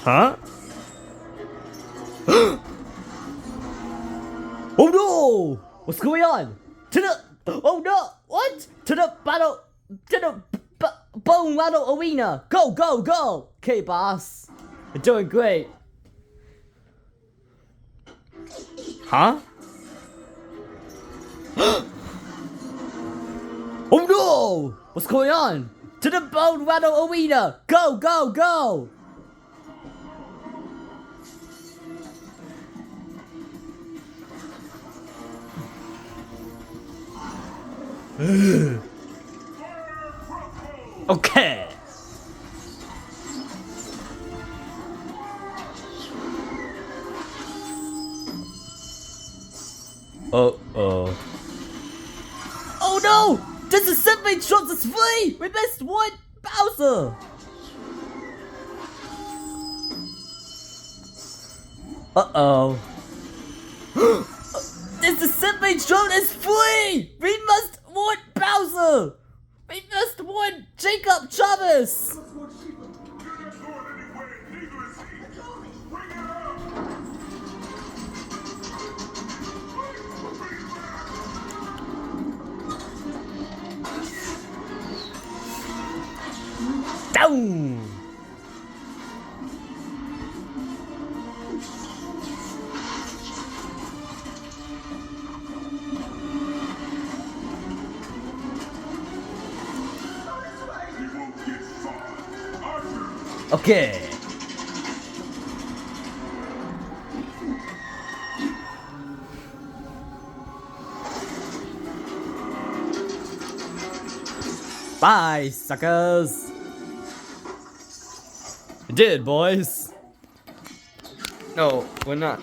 Huh? Oh no! What's going on? Oh no! What? To the bone battle arena! Go, go, go! Okay, boss. You're doing great. Huh? Oh no! What's going on? To the bone battle arena! Go, go, go! Okay. Uh-oh. Oh no! Disassembly drops is free! We missed one Bowser! Uh-oh. Disassembly drone is free! We must warn Bowser! We must warn Jacob Chavez! Down! Okay. Bye, suckers. We did, boys. No, we're not.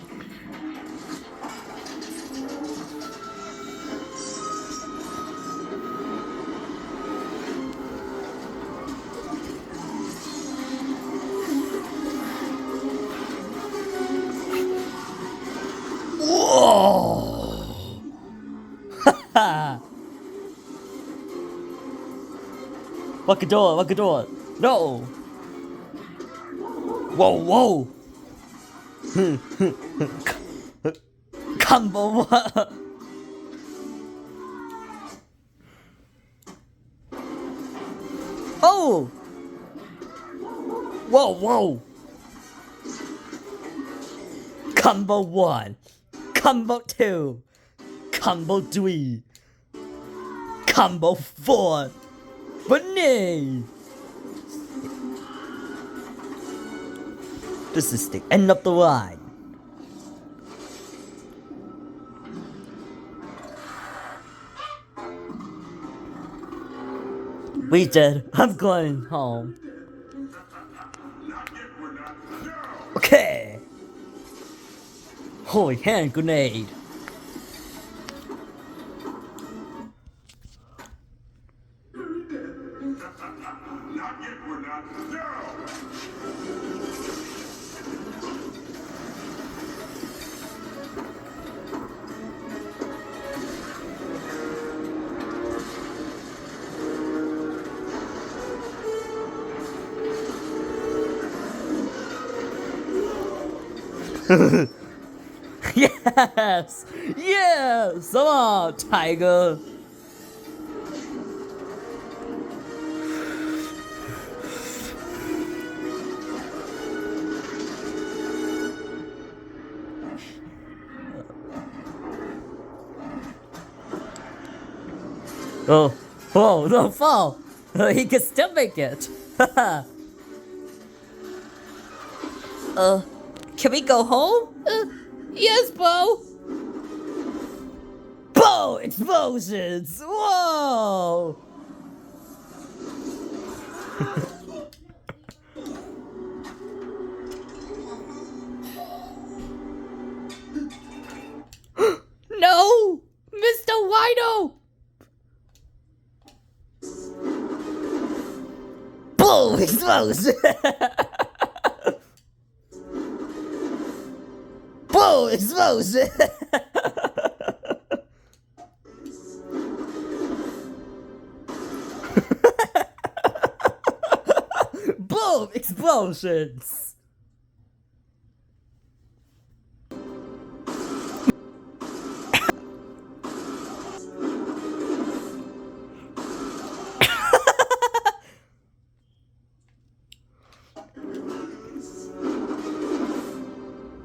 Whoa! Haha! Wakador! No! Whoa! Combo! Oh! Whoa! Combo 1, Combo 2, Combo 3, Combo 4, Bunny! This is the end of the line. We did. I'm going home. Okay. Holy hand grenade. Yes! Yes! Come on, Tiger! Oh, don't fall! He can still make it! Can we go home? Yes, Bo! Bo! Explosions! Whoa! No! Mr. Wino! Boom! Explosion! Boom! Explosion! Boom! Explosions!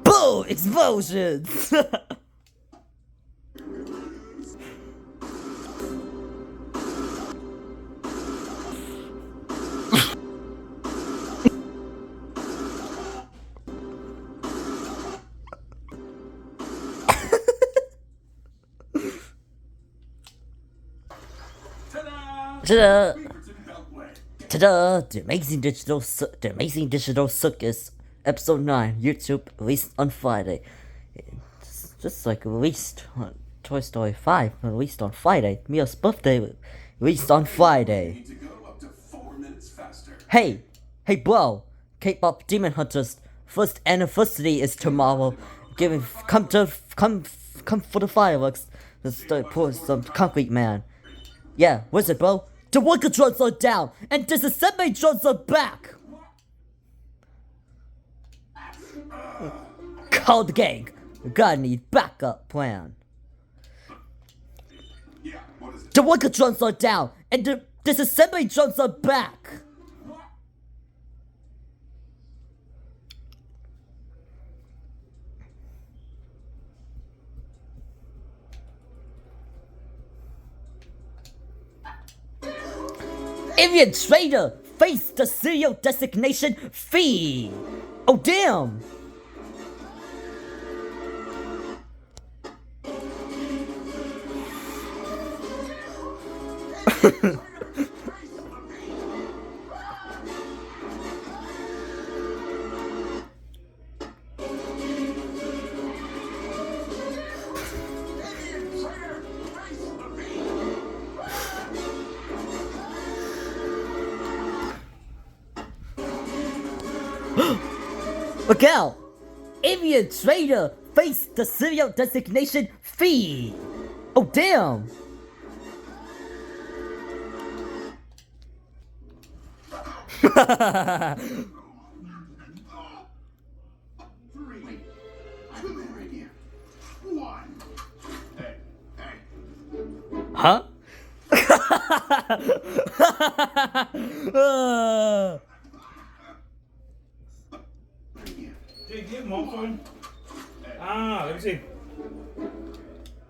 Boom! Explosions! Ta-da! Ta-da! The Amazing Digital Circus, Episode 9, YouTube, released on Friday. It's just like released on Toy Story 5, released on Friday. Mia's birthday, released on Friday. Hey! Hey bro! K-pop Demon Hunters' first anniversary is tomorrow. Come for the fireworks. Let's pour some concrete man. Yeah, what's it, bro? The worker drones are down, and Disassembly drones are back! Call the gang. We gotta need backup plan. The worker drones are down, and the Disassembly drones are back! Alien Trader, face the serial designation fee! Oh damn! Look out! Alien Trader, face the serial designation fee! Oh damn! Huh? Give him one phone. Ah, let me see.